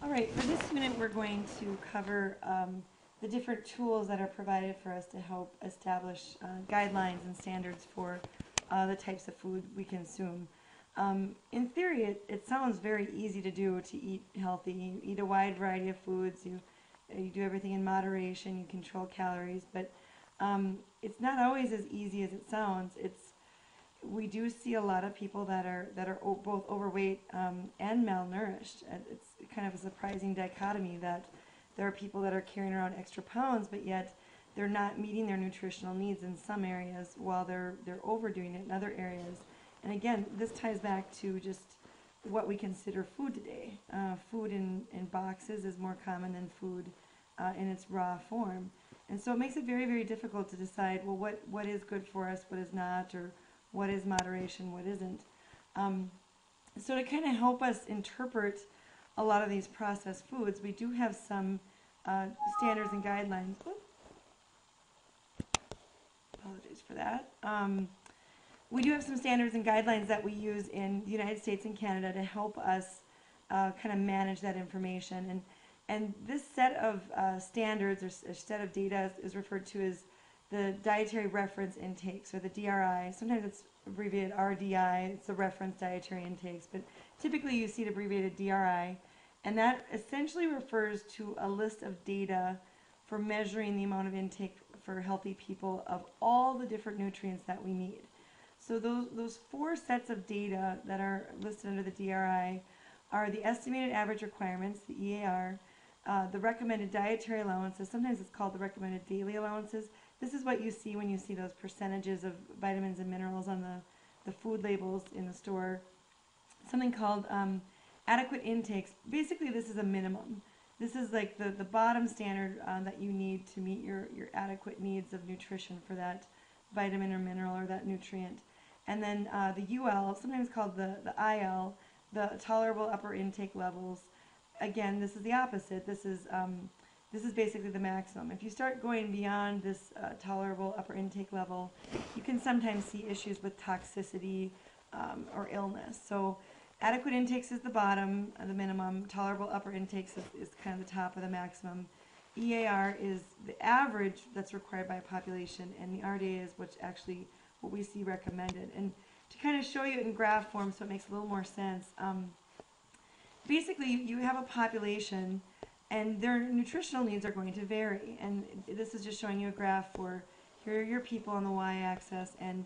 All right, for this unit we're going to cover the different tools that are provided for us to help establish guidelines and standards for the types of food we consume. In theory, it sounds very easy to do, to eat healthy. You eat a wide variety of foods, you do everything in moderation, you control calories, but it's not always as easy as it sounds. We do see a lot of people that are both overweight and malnourished. And it's kind of a surprising dichotomy that there are people that are carrying around extra pounds, but yet they're not meeting their nutritional needs in some areas while they're overdoing it in other areas. And again, this ties back to just what we consider food today. Food in boxes is more common than food in its raw form. And so it makes it very, very difficult to decide, well, what is good for us, what is not, or what is moderation, what isn't. So to kind of help us interpret a lot of these processed foods, we do have some standards and guidelines. Oops. Apologies for that. We do have some standards and guidelines that we use in the United States and Canada to help us kind of manage that information. And this set of standards or set of data is referred to as the dietary reference intakes, or the DRI. Sometimes it's abbreviated RDI, it's the reference dietary intakes, but typically you see it abbreviated DRI, and that essentially refers to a list of data for measuring the amount of intake for healthy people of all the different nutrients that we need. So those four sets of data that are listed under the DRI are the estimated average requirements, the EAR, the recommended dietary allowances, sometimes it's called the recommended daily allowances. This is what you see when you see those percentages of vitamins and minerals on the food labels in the store. Something called adequate intakes. Basically, this is a minimum. This is like the bottom standard that you need to meet your adequate needs of nutrition for that vitamin or mineral or that nutrient. And then the UL, sometimes called the IL, the tolerable upper intake levels. Again, this is the opposite. This is basically the maximum. If you start going beyond this tolerable upper intake level, you can sometimes see issues with toxicity or illness. So adequate intakes is the bottom, the minimum. Tolerable upper intakes is kind of the top of the maximum. EAR is the average that's required by a population, and the RDA is what we see recommended. And to kind of show you in graph form so it makes a little more sense, basically you have a population and their nutritional needs are going to vary. And this is just showing you a graph for, here are your people on the y-axis, and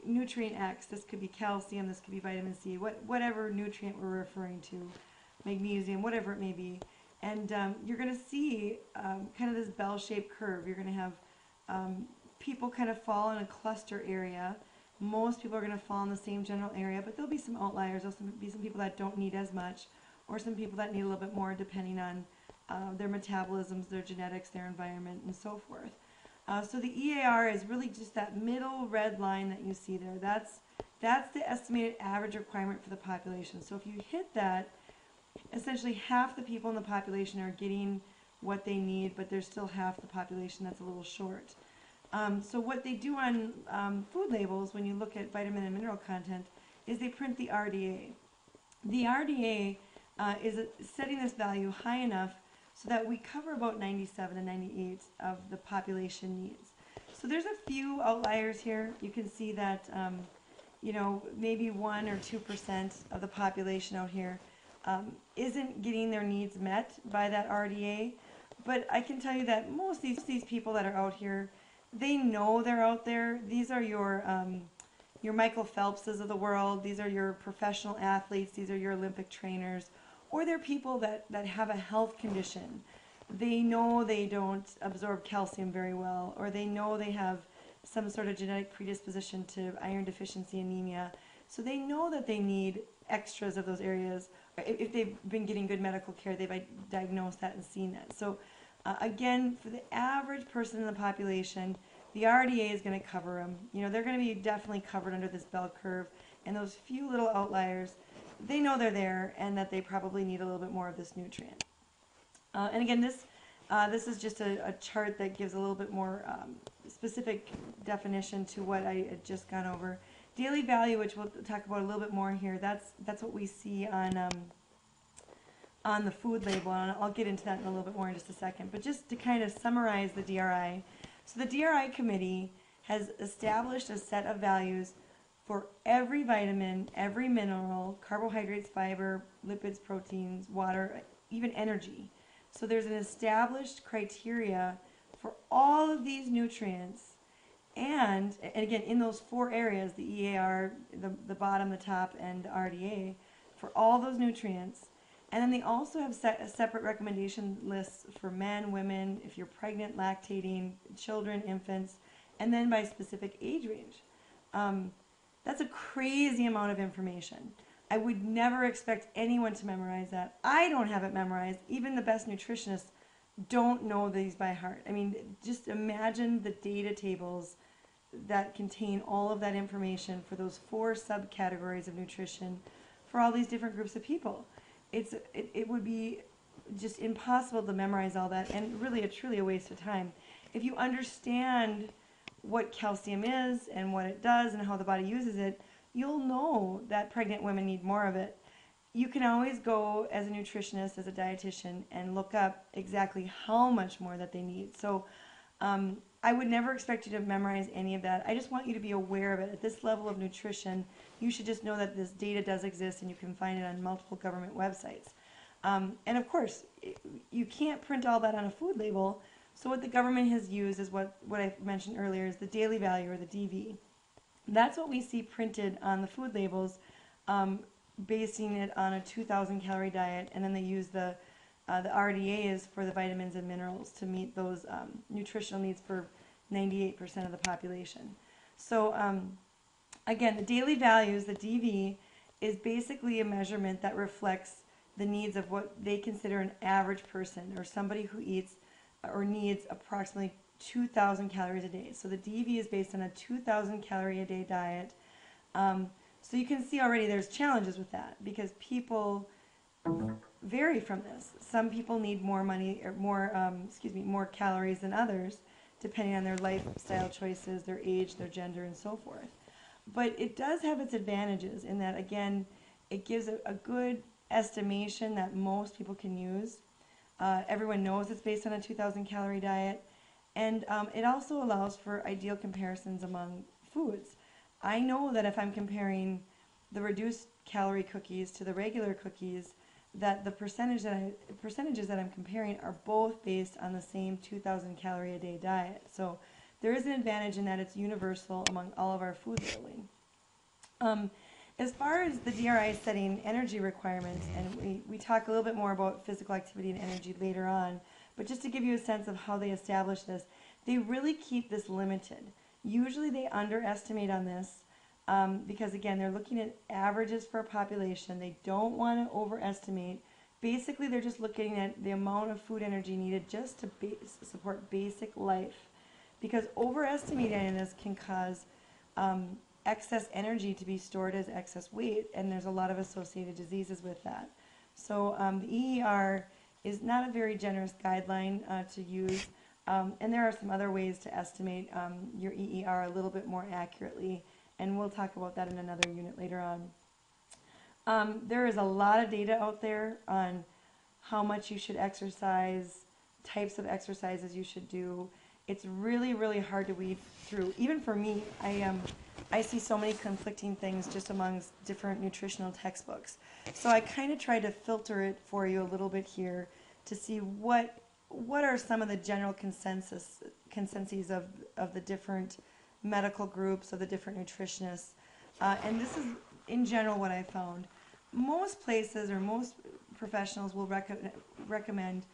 nutrient X, this could be calcium, this could be vitamin C, whatever nutrient we're referring to, magnesium, whatever it may be. And you're going to see kind of this bell-shaped curve. You're going to have people kind of fall in a cluster area. Most people are going to fall in the same general area, but there'll be some outliers. There'll be some people that don't need as much, or some people that need a little bit more depending on their metabolisms, their genetics, their environment, and so forth. So the EAR is really just that middle red line that you see there. That's the estimated average requirement for the population. So if you hit that, essentially half the people in the population are getting what they need, but there's still half the population that's a little short. So what they do on food labels, when you look at vitamin and mineral content, is they print the RDA. The RDA is setting this value high enough so that we cover about 97 to 98 of the population needs. So there's a few outliers here. You can see that maybe 1 or 2% of the population out here isn't getting their needs met by that RDA. But I can tell you that most of these people that are out here, they know they're out there. These are your Michael Phelpses of the world. These are your professional athletes. These are your Olympic trainers. Or they're people that have a health condition. They know they don't absorb calcium very well, or they know they have some sort of genetic predisposition to iron deficiency anemia. So they know that they need extras of those areas. If they've been getting good medical care, they've diagnosed that and seen that. So again, for the average person in the population, the RDA is going to cover them. They're going to be definitely covered under this bell curve, and those few little outliers, they know they're there and that they probably need a little bit more of this nutrient. And again, this is just a chart that gives a little bit more specific definition to what I had just gone over. Daily value, which we'll talk about a little bit more here, that's what we see on on the food label, and I'll get into that in a little bit more in just a second. But just to kind of summarize the DRI, so the DRI committee has established a set of values for every vitamin, every mineral, carbohydrates, fiber, lipids, proteins, water, even energy. So there's an established criteria for all of these nutrients, and again, in those 4 areas, the EAR, the bottom, the top, and the RDA, for all those nutrients. And then they also have separate recommendation lists for men, women, if you're pregnant, lactating, children, infants, and then by specific age range. That's a crazy amount of information. I would never expect anyone to memorize that. I don't have it memorized. Even the best nutritionists don't know these by heart. I mean, just imagine the data tables that contain all of that information for those 4 subcategories of nutrition for all these different groups of people. It would be just impossible to memorize all that, and really truly a waste of time. If you understand what calcium is and what it does and how the body uses it, you'll know that pregnant women need more of it. You can always go as a nutritionist, as a dietitian, and look up exactly how much more that they need. So I would never expect you to memorize any of that. I just want you to be aware of it. At this level of nutrition, you should just know that this data does exist and you can find it on multiple government websites. And of course, you can't print all that on a food label. So what the government has used is what I mentioned earlier is the daily value, or the DV. That's what we see printed on the food labels, basing it on a 2,000 calorie diet, and then they use the RDAs for the vitamins and minerals to meet those nutritional needs for 98% of the population. So again, the daily values, the DV, is basically a measurement that reflects the needs of what they consider an average person, or somebody who eats or needs approximately 2,000 calories a day. So the DV is based on a 2,000 calorie a day diet. So you can see already there's challenges with that, because people vary from this. Some people need more money, or more calories than others, depending on their lifestyle choices, their age, their gender, and so forth. But it does have its advantages in that, again, it gives a good estimation that most people can use. Everyone knows it's based on a 2,000 calorie diet, and it also allows for ideal comparisons among foods. I know that if I'm comparing the reduced calorie cookies to the regular cookies, that the percentages that I'm comparing are both based on the same 2,000 calorie a day diet. So there is an advantage in that it's universal among all of our food labeling. As far as the DRI setting energy requirements, and we talk a little bit more about physical activity and energy later on, but just to give you a sense of how they establish this, they really keep this limited. Usually they underestimate on this because, again, they're looking at averages for a population. They don't want to overestimate. Basically, they're just looking at the amount of food energy needed just to support basic life, because overestimating this can cause excess energy to be stored as excess weight, and there's a lot of associated diseases with that. So the EER is not a very generous guideline to use, and there are some other ways to estimate your EER a little bit more accurately, and we'll talk about that in another unit later on. There is a lot of data out there on how much you should exercise, types of exercises you should do. It's really, really hard to weed through. Even for me, I see so many conflicting things just amongst different nutritional textbooks. So I kind of try to filter it for you a little bit here to see what are some of the general consensus of the different medical groups, of the different nutritionists. And this is, in general, what I found. Most places or most professionals will recommend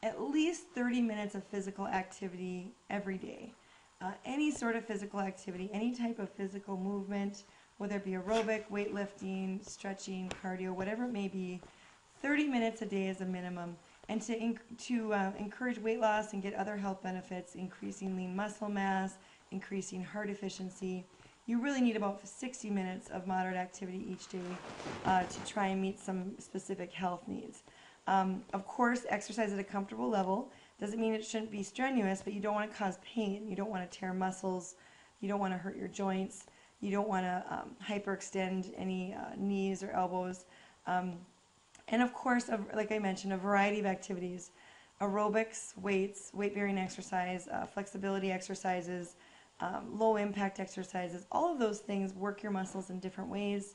at least 30 minutes of physical activity every day. Any sort of physical activity, any type of physical movement, whether it be aerobic, weightlifting, stretching, cardio, whatever it may be, 30 minutes a day is a minimum. And to encourage weight loss and get other health benefits, increasing lean muscle mass, increasing heart efficiency, you really need about 60 minutes of moderate activity each day to try and meet some specific health needs. Of course, exercise at a comfortable level doesn't mean it shouldn't be strenuous, but you don't want to cause pain. You don't want to tear muscles. You don't want to hurt your joints. You don't want to hyperextend any knees or elbows. And of course, like I mentioned, a variety of activities: aerobics, weights, weight-bearing exercise, flexibility exercises, low-impact exercises. All of those things work your muscles in different ways.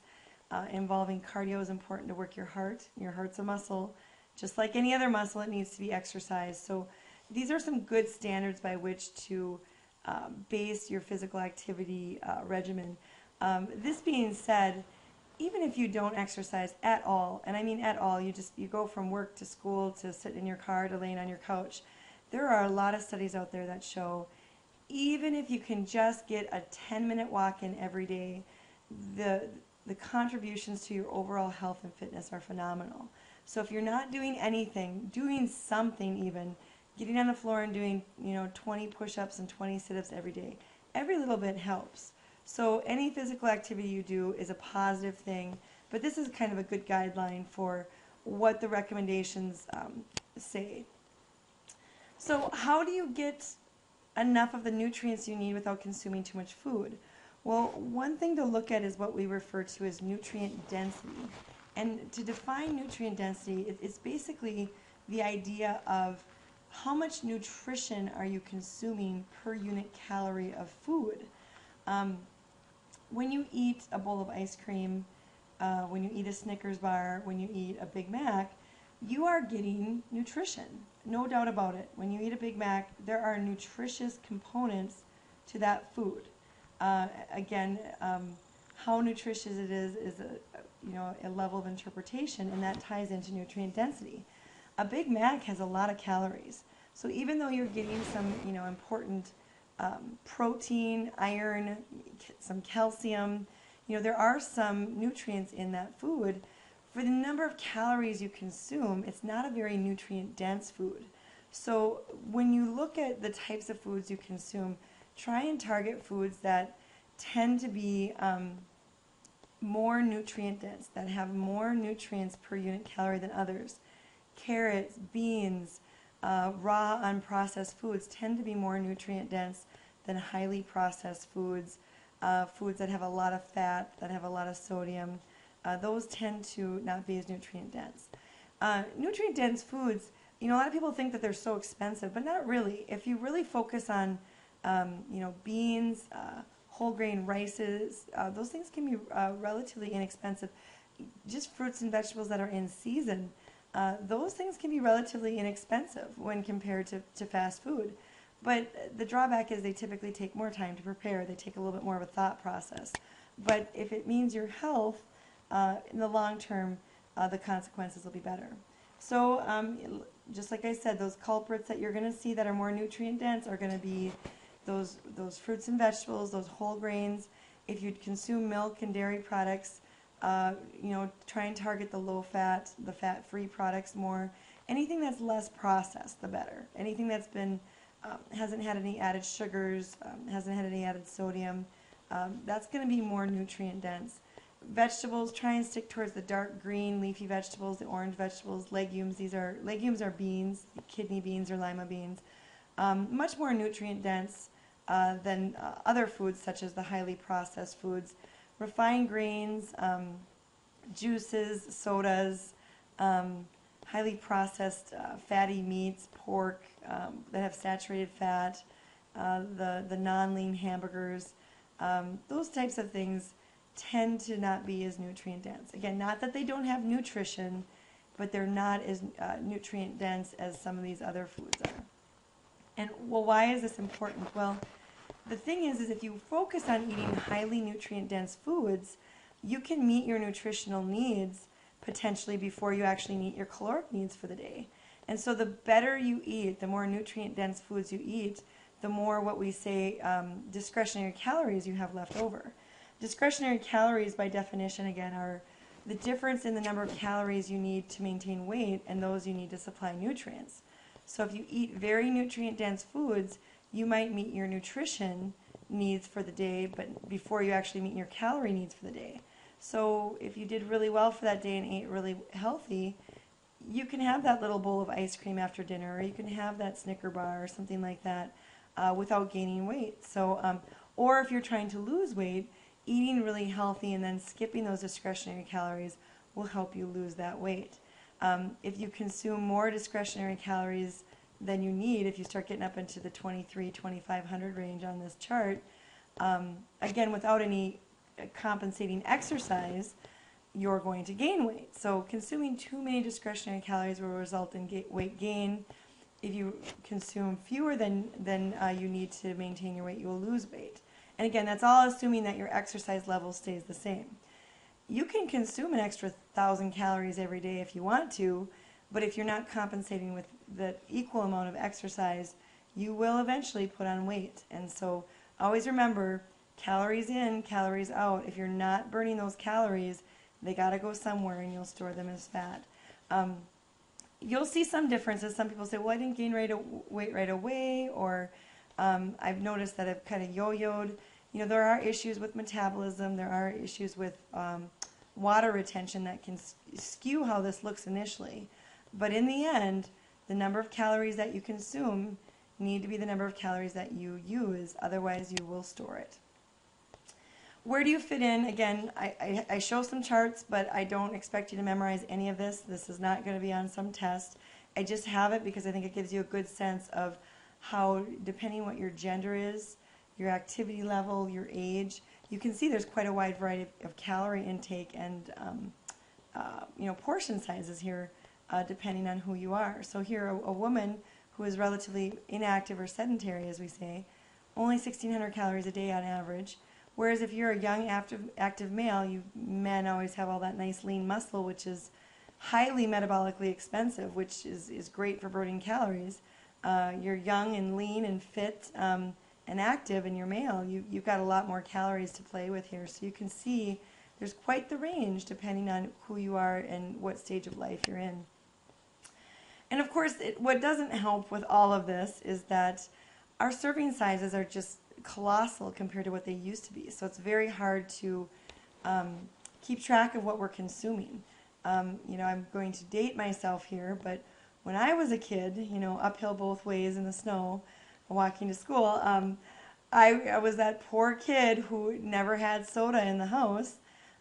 Involving cardio is important to work your heart. Your heart's a muscle. Just like any other muscle, it needs to be exercised. So these are some good standards by which to base your physical activity regimen. This being said, even if you don't exercise at all, and I mean at all, you go from work to school to sit in your car to laying on your couch, there are a lot of studies out there that show even if you can just get a 10-minute walk in every day, the contributions to your overall health and fitness are phenomenal. So if you're not doing anything, doing something even, getting on the floor and doing 20 push-ups and 20 sit-ups every day, every little bit helps. So any physical activity you do is a positive thing, but this is kind of a good guideline for what the recommendations say. So how do you get enough of the nutrients you need without consuming too much food? Well, one thing to look at is what we refer to as nutrient density. And to define nutrient density, it's basically the idea of how much nutrition are you consuming per unit calorie of food. When you eat a bowl of ice cream, when you eat a Snickers bar, when you eat a Big Mac, you are getting nutrition, no doubt about it. When you eat a Big Mac, there are nutritious components to that food. Again, how nutritious it is a level of interpretation, and that ties into nutrient density. A Big Mac has a lot of calories, so even though you're getting some important protein, iron, some calcium, there are some nutrients in that food. For the number of calories you consume, it's not a very nutrient dense food. So when you look at the types of foods you consume, try and target foods that tend to be more nutrient dense, that have more nutrients per unit calorie than others. Carrots, beans, raw unprocessed foods tend to be more nutrient dense than highly processed foods, foods that have a lot of fat, that have a lot of sodium. Those tend to not be as nutrient dense. Nutrient dense foods, a lot of people think that they're so expensive, but not really. If you really focus on beans, whole grain rices, those things can be relatively inexpensive. Just fruits and vegetables that are in season, those things can be relatively inexpensive when compared to fast food. But the drawback is they typically take more time to prepare. They take a little bit more of a thought process. But if it means your health, in the long term, the consequences will be better. So just like I said, those culprits that you're going to see that are more nutrient dense are going to be those fruits and vegetables, those whole grains. If you consume milk and dairy products, try and target the low fat, the fat-free products more. Anything that's less processed, the better. Anything that's been hasn't had any added sugars, hasn't had any added sodium, that's going to be more nutrient dense. Vegetables, try and stick towards the dark green leafy vegetables, the orange vegetables, legumes. Legumes are beans, kidney beans or lima beans. Much more nutrient dense than other foods such as the highly processed foods. Refined grains, juices, sodas, highly processed fatty meats, pork that have saturated fat, the non-lean hamburgers, those types of things tend to not be as nutrient dense. Again, not that they don't have nutrition, but they're not as nutrient dense as some of these other foods are. And well, why is this important? Well, the thing is if you focus on eating highly nutrient dense foods, you can meet your nutritional needs potentially before you actually meet your caloric needs for the day. And so the better you eat, the more nutrient dense foods you eat, the more what we say discretionary calories you have left over. Discretionary calories, by definition, again, are the difference in the number of calories you need to maintain weight and those you need to supply nutrients. So if you eat very nutrient-dense foods, you might meet your nutrition needs for the day, but before you actually meet your calorie needs for the day. So if you did really well for that day and ate really healthy, you can have that little bowl of ice cream after dinner, or you can have that Snicker bar or something like that without gaining weight. So, or if you're trying to lose weight, eating really healthy and then skipping those discretionary calories will help you lose that weight. If you consume more discretionary calories than you need, if you start getting up into the 2,500 range on this chart, again, without any compensating exercise, you're going to gain weight. So consuming too many discretionary calories will result in weight gain. If you consume fewer than you need to maintain your weight, you will lose weight. And again, that's all assuming that your exercise level stays the same. You can consume an extra 1,000 calories every day if you want to, but if you're not compensating with the equal amount of exercise, you will eventually put on weight. And so always remember, calories in, calories out. If you're not burning those calories, they got to go somewhere and you'll store them as fat. You'll see some differences. Some people say, well, I didn't gain weight right away, or I've noticed that I've kind of yo-yoed. You know, there are issues with metabolism. There are issues with water retention that can skew how this looks initially. But in the end, the number of calories that you consume need to be the number of calories that you use. Otherwise, you will store it. Where do you fit in? Again, I show some charts, but I don't expect you to memorize any of this. This is not going to be on some test. I just have it because I think it gives you a good sense of how, depending what your gender is, your activity level, your age, you can see there's quite a wide variety of calorie intake and portion sizes here, depending on who you are. So here, a woman who is relatively inactive or sedentary, as we say, only 1,600 calories a day on average. Whereas if you're a young, active male, men always have all that nice lean muscle, which is highly metabolically expensive, which is great for burning calories. You're young and lean and fit and active, and you're male. You've got a lot more calories to play with here. So you can see there's quite the range depending on who you are and what stage of life you're in. And of course, what doesn't help with all of this is that our serving sizes are just colossal compared to what they used to be. So it's very hard to keep track of what we're consuming. I'm going to date myself here, but when I was a kid, uphill both ways in the snow, walking to school, I was that poor kid who never had soda in the house.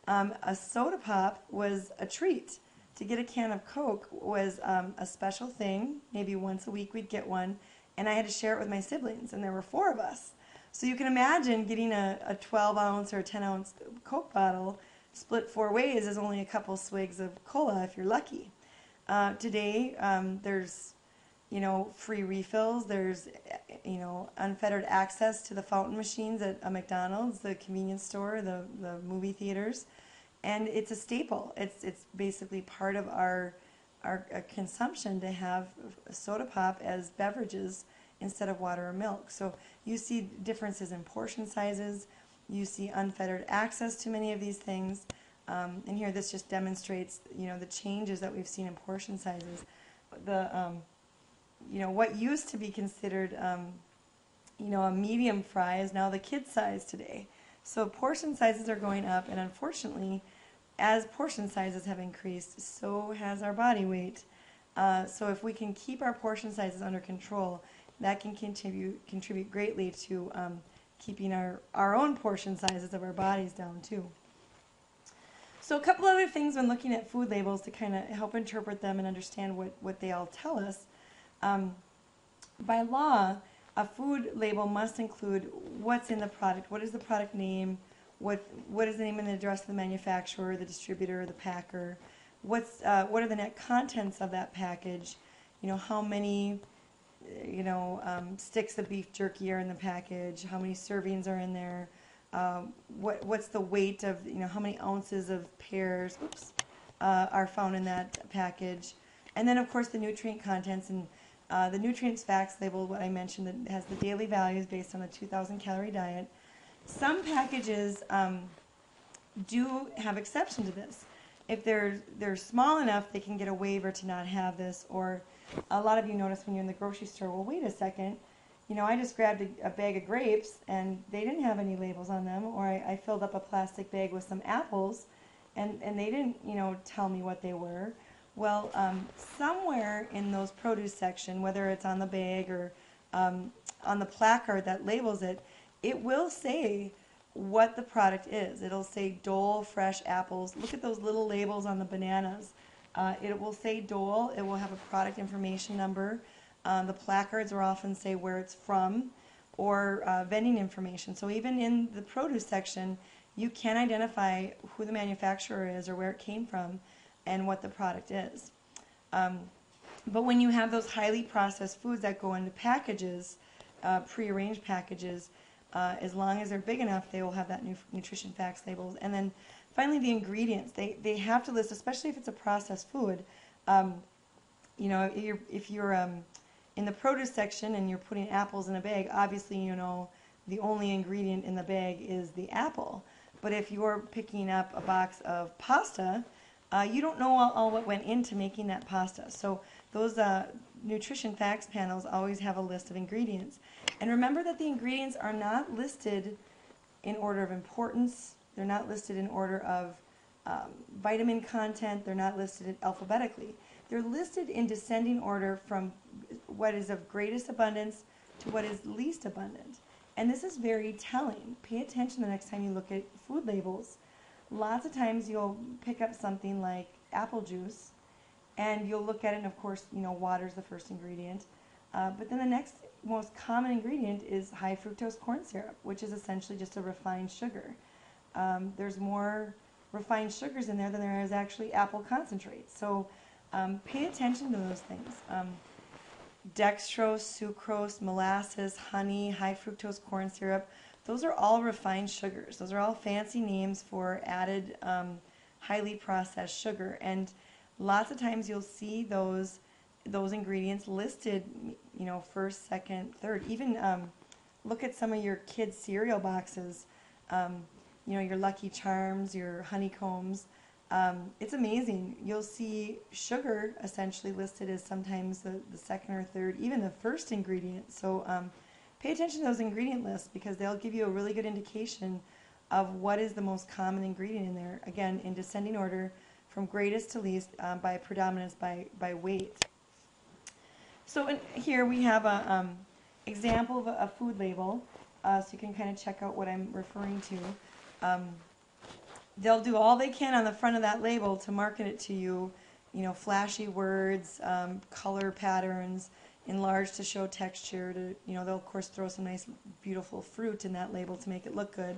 A soda pop was a treat. To get a can of Coke was a special thing. Maybe once a week we'd get one, and I had to share it with my siblings, and there were 4 of us. So you can imagine getting a 12-ounce or a 10-ounce Coke bottle split 4 ways is only a couple swigs of cola if you're lucky. Today, there's, free refills. There's, unfettered access to the fountain machines at a McDonald's, the convenience store, the movie theaters. And it's a staple. It's basically part of our consumption to have soda pop as beverages instead of water or milk. So you see differences in portion sizes. You see unfettered access to many of these things. And here this just demonstrates, the changes that we've seen in portion sizes. What used to be considered, a medium fry is now the kid size today. So portion sizes are going up, and unfortunately, as portion sizes have increased, so has our body weight. So if we can keep our portion sizes under control, that can contribute greatly to keeping our own portion sizes of our bodies down too. So a couple other things when looking at food labels to kind of help interpret them and understand what they all tell us. By law, a food label must include what's in the product, what is the product name, what is the name and the address of the manufacturer, the distributor, the packer, what are the net contents of that package, how many sticks of beef jerky are in the package, how many servings are in there, what's the weight of, how many ounces of pears are found in that package. And then, of course, the nutrient contents. And the nutrients facts label, what I mentioned, that has the daily values based on a 2,000 calorie diet. Some packages do have exception to this. If they're small enough, they can get a waiver to not have this. Or a lot of you notice when you're in the grocery store, well, wait a second, I just grabbed a bag of grapes and they didn't have any labels on them. Or I filled up a plastic bag with some apples and they didn't, tell me what they were. Well, somewhere in those produce section, whether it's on the bag or on the placard that labels it, it will say what the product is. It'll say Dole Fresh Apples. Look at those little labels on the bananas. It will say Dole. It will have a product information number. The placards will often say where it's from, or vending information. So even in the produce section, you can identify who the manufacturer is or where it came from and what the product is. But when you have those highly processed foods that go into packages, prearranged packages, as long as they're big enough, they will have that nutrition facts labels. And then finally, the ingredients. They have to list, especially if it's a processed food. You know, if you're in the produce section and you're putting apples in a bag, obviously, you know, the only ingredient in the bag is the apple. But if you're picking up a box of pasta, you don't know all what went into making that pasta. So those nutrition facts panels always have a list of ingredients. And remember that the ingredients are not listed in order of importance. They're not listed in order of vitamin content. They're not listed alphabetically. They're listed in descending order from what is of greatest abundance to what is least abundant. And this is very telling. Pay attention the next time you look at food labels. Lots of times you'll pick up something like apple juice and you'll look at it, and of course, you know, water's the first ingredient. But then the next most common ingredient is high fructose corn syrup, which is essentially just a refined sugar. There's more refined sugars in there than there is actually apple concentrate. So pay attention to those things. Dextrose, sucrose, molasses, honey, high fructose corn syrup, those are all refined sugars. Those are all fancy names for added highly processed sugar. And lots of times you'll see those ingredients listed, you know, first, second, third. Even look at some of your kids' cereal boxes, you know, your Lucky Charms, your honeycombs. It's amazing. You'll see sugar essentially listed as sometimes the second or third, even the first ingredient. So pay attention to those ingredient lists because they'll give you a really good indication of what is the most common ingredient in there. Again, in descending order from greatest to least by predominance by weight. So here we have an example of a food label, so you can kind of check out what I'm referring to. They'll do all they can on the front of that label to market it to you, you know, flashy words, color patterns, enlarged to show texture. You know, they'll of course throw some nice, beautiful fruit in that label to make it look good.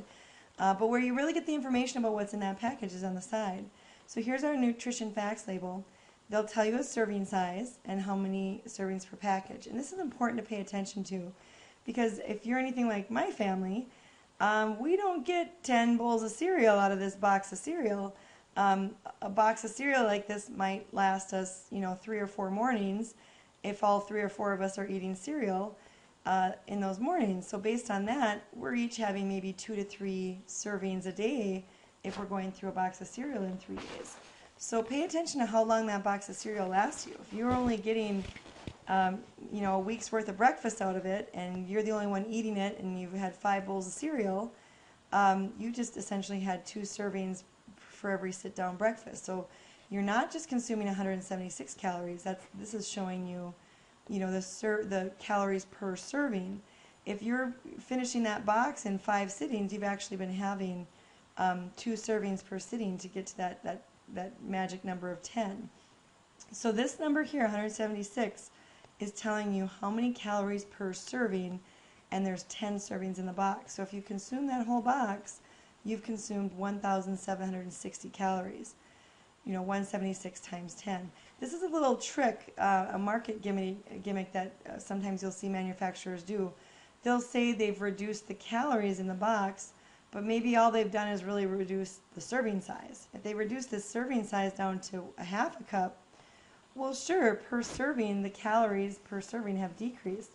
But where you really get the information about what's in that package is on the side. So here's our nutrition facts label. They'll tell you a serving size and how many servings per package. And this is important to pay attention to because if you're anything like my family, we don't get 10 bowls of cereal out of this box of cereal. A box of cereal like this might last us, you know, 3 or 4 mornings if all 3 or 4 of us are eating cereal in those mornings. So based on that, we're each having maybe 2 to 3 servings a day if we're going through a box of cereal in 3 days. So pay attention to how long that box of cereal lasts you. If you're only getting you know, a week's worth of breakfast out of it, and you're the only one eating it, and you've had 5 bowls of cereal, you just essentially had 2 servings for every sit-down breakfast. So you're not just consuming 176 calories. This is showing you, you know, the calories per serving. If you're finishing that box in 5 sittings, you've actually been having 2 servings per sitting to get to that magic number of 10. So this number here, 176, is telling you how many calories per serving, and there's 10 servings in the box. So if you consume that whole box, you've consumed 1,760 calories. You know, 176 times 10. This is a little trick, a market gimmick that sometimes you'll see manufacturers do. They'll say they've reduced the calories in the box, but maybe all they've done is really reduce the serving size. If they reduce the serving size down to a half a cup, well, sure, per serving, the calories per serving have decreased,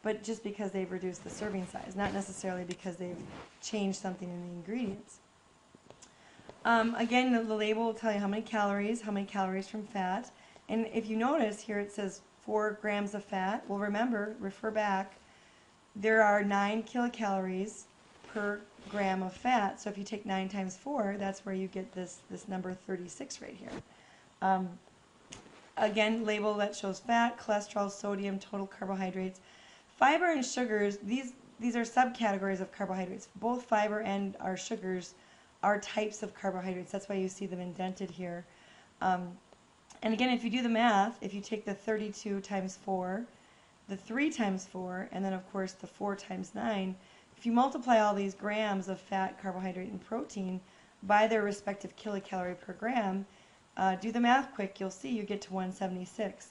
but just because they've reduced the serving size, not necessarily because they've changed something in the ingredients. Again, the label will tell you how many calories from fat, and if you notice here it says 4 grams of fat. Well, remember, refer back, there are 9 kilocalories per gram of fat, so if you take 9 times 4, that's where you get this number 36 right here. Again, label that shows fat, cholesterol, sodium, total carbohydrates. Fiber and sugars, these are subcategories of carbohydrates. Both fiber and our sugars are types of carbohydrates. That's why you see them indented here. And again, if you do the math, if you take the 32 times 4, the 3 times 4, and then of course the 4 times 9, if you multiply all these grams of fat, carbohydrate, and protein by their respective kilocalorie per gram, do the math quick, you'll see you get to 176.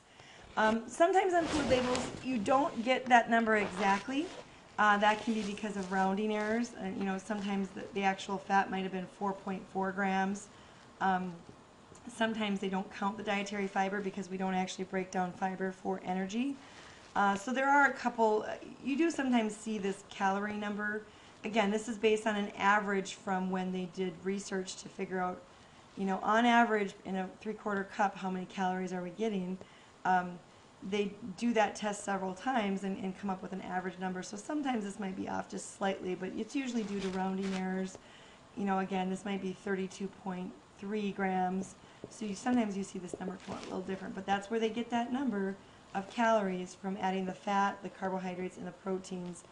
Sometimes on food labels you don't get that number exactly. That can be because of rounding errors. Sometimes the actual fat might have been 4.4 grams. Sometimes they don't count the dietary fiber because we don't actually break down fiber for energy. So there are a couple, you do sometimes see this calorie number. Again, this is based on an average from when they did research to figure out, on average in a 3/4 cup, how many calories are we getting? They do that test several times and come up with an average number. So sometimes this might be off just slightly, but it's usually due to rounding errors. Again, this might be 32.3 grams. So sometimes you see this number come out a little different, but that's where they get that number of calories from adding the fat, the carbohydrates, and the proteins,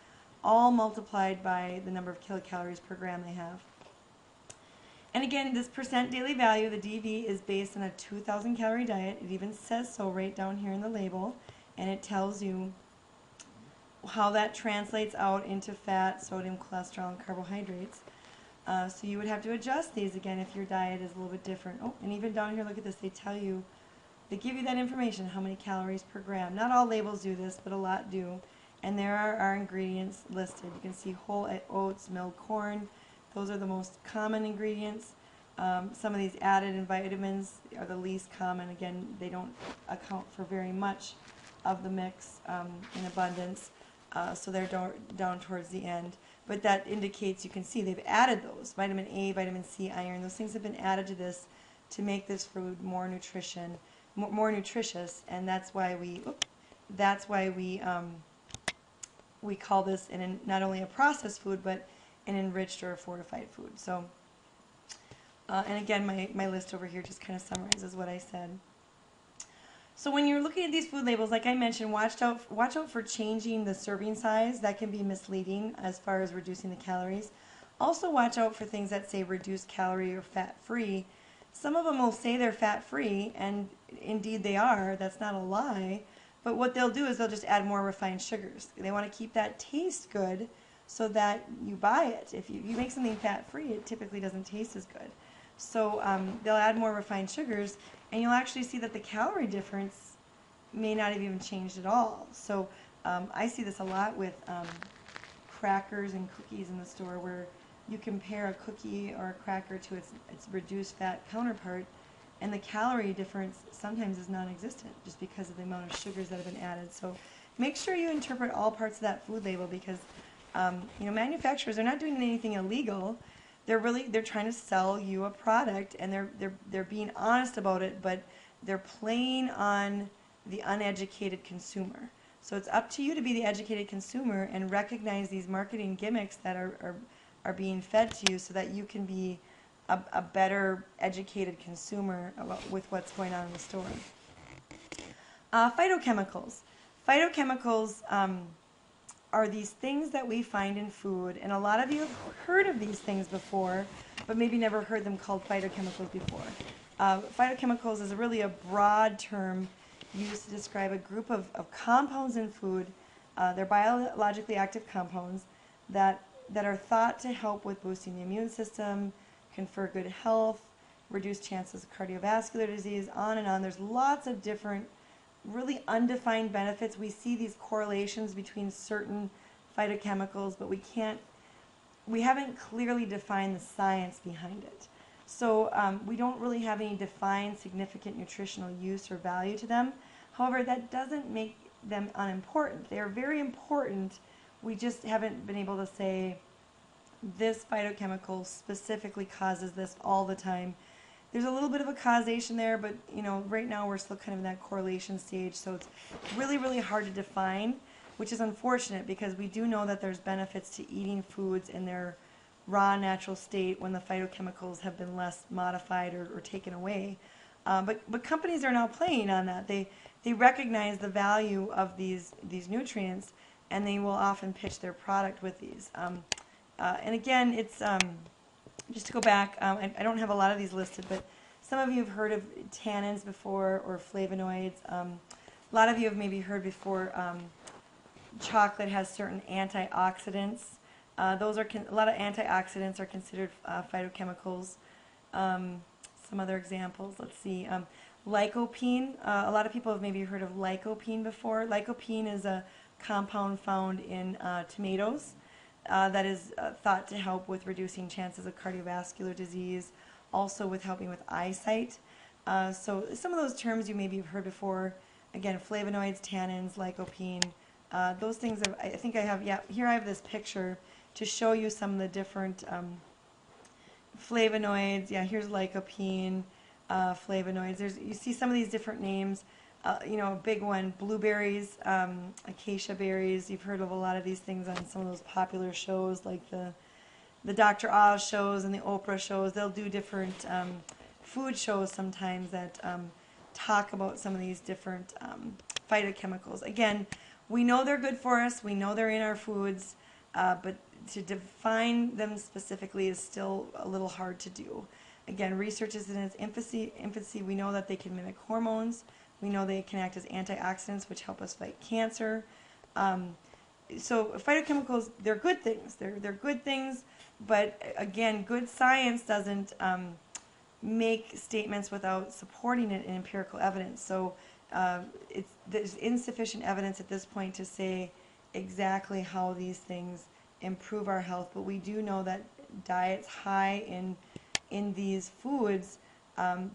all multiplied by the number of kilocalories per gram they have. And again, this percent daily value, the DV, is based on a 2,000 calorie diet. It even says so right down here in the label, and it tells you how that translates out into fat, sodium, cholesterol, and carbohydrates. So you would have to adjust these again if your diet is a little bit different. Oh, and even down here, look at this, they give you that information, how many calories per gram. Not all labels do this, but a lot do. And there are our ingredients listed. You can see whole oats, milled corn. Those are the most common ingredients. Some of these added in vitamins are the least common. Again, they don't account for very much of the mix in abundance, so they're down towards the end. But that indicates, you can see they've added those. Vitamin A, vitamin C, iron, those things have been added to this to make this food more nutritious, and that's why we call this not only a processed food, but an enriched or a fortified food. So, and again, my list over here just kind of summarizes what I said. So when you're looking at these food labels, like I mentioned, watch out for changing the serving size. That can be misleading as far as reducing the calories. Also watch out for things that say reduced calorie or fat-free. Some of them will say they're fat-free, and indeed they are. That's not a lie. But what they'll do is they'll just add more refined sugars. They want to keep that taste good so that you buy it. If you make something fat-free, it typically doesn't taste as good. So they'll add more refined sugars, and you'll actually see that the calorie difference may not have even changed at all. So I see this a lot with crackers and cookies in the store, where you compare a cookie or a cracker to its reduced fat counterpart, and the calorie difference sometimes is non-existent just because of the amount of sugars that have been added. So make sure you interpret all parts of that food label, because manufacturers are not doing anything illegal. They're trying to sell you a product, and they're being honest about it, but they're playing on the uneducated consumer. So it's up to you to be the educated consumer and recognize these marketing gimmicks that are being fed to you, so that you can be a better educated consumer with what's going on in the store. Phytochemicals. Phytochemicals are these things that we find in food, and a lot of you have heard of these things before, but maybe never heard them called phytochemicals before. Phytochemicals is really a broad term used to describe a group of compounds in food. They're biologically active compounds that are thought to help with boosting the immune system, confer good health, reduce chances of cardiovascular disease, on and on. There's lots of different really undefined benefits. We see these correlations between certain phytochemicals, but we haven't clearly defined the science behind it. So we don't really have any defined significant nutritional use or value to them. However, that doesn't make them unimportant. They are very important. We just haven't been able to say this phytochemical specifically causes this all the time. There's a little bit of a causation there, but right now we're still kind of in that correlation stage, so it's really, really hard to define, which is unfortunate, because we do know that there's benefits to eating foods in their raw, natural state when the phytochemicals have been less modified or taken away. But companies are now playing on that. They recognize the value of these nutrients, and they will often pitch their product with these. And again, it's just to go back, I don't have a lot of these listed, but Some of you have heard of tannins before, or flavonoids. A lot of you have maybe heard before chocolate has certain antioxidants. Those are a lot of antioxidants are considered phytochemicals. Some other examples, let's see. Lycopene, a lot of people have maybe heard of lycopene before. Lycopene is a compound found in tomatoes that is thought to help with reducing chances of cardiovascular disease, also with helping with eyesight. So some of those terms you maybe have heard before, again, flavonoids, tannins, lycopene, those things, I think I have, yeah, here I have this picture to show you some of the different flavonoids. Yeah, here's lycopene, flavonoids. You see some of these different names. You know, a big one, blueberries, acacia berries. You've heard of a lot of these things on some of those popular shows, like the Dr. Oz shows and the Oprah shows. They'll do different food shows sometimes that talk about some of these different phytochemicals. Again, we know they're good for us. We know they're in our foods, but to define them specifically is still a little hard to do. Again, research is in its infancy. We know that they can mimic hormones. We know they can act as antioxidants, which help us fight cancer. So phytochemicals, they're good things. They're good things, but again, good science doesn't make statements without supporting it in empirical evidence. So there's insufficient evidence at this point to say exactly how these things improve our health, but we do know that diets high in these foods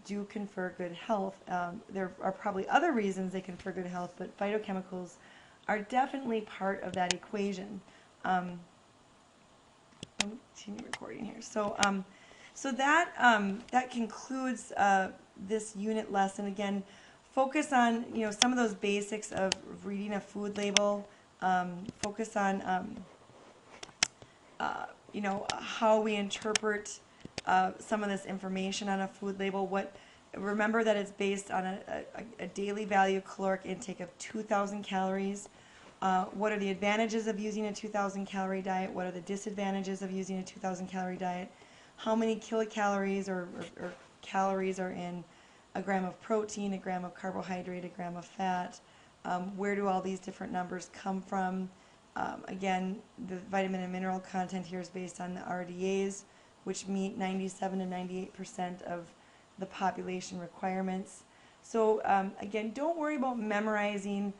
do confer good health. There are probably other reasons they confer good health, but phytochemicals are definitely part of that equation. Continue recording here. So, so that concludes this unit lesson. Again, focus on some of those basics of reading a food label. Focus on how we interpret some of this information on a food label. Remember that it's based on a daily value caloric intake of 2,000 calories. What are the advantages of using a 2,000 calorie diet? What are the disadvantages of using a 2,000 calorie diet? How many kilocalories or calories are in a gram of protein, a gram of carbohydrate, a gram of fat? Where do all these different numbers come from? Again, the vitamin and mineral content here is based on the RDAs, which meet 97 to 98% of the population requirements. So again, don't worry about memorizing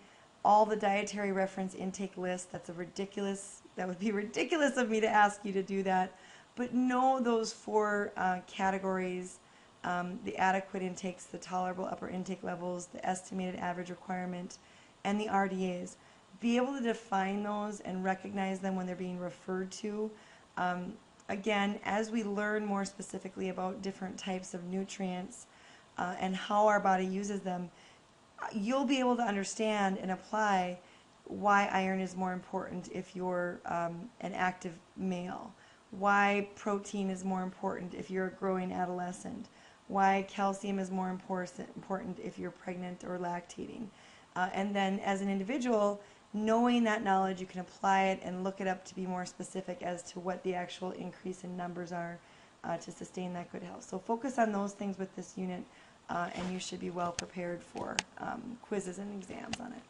all the dietary reference intake lists. That would be ridiculous of me to ask you to do that. But know those four categories: the adequate intakes, the tolerable upper intake levels, the estimated average requirement, and the RDAs. Be able to define those and recognize them when they're being referred to. Again, as we learn more specifically about different types of nutrients and how our body uses them, you'll be able to understand and apply why iron is more important if you're an active male, why protein is more important if you're a growing adolescent, why calcium is more important if you're pregnant or lactating. And then as an individual, knowing that knowledge, you can apply it and look it up to be more specific as to what the actual increase in numbers are to sustain that good health. So focus on those things with this unit, and you should be well prepared for quizzes and exams on it.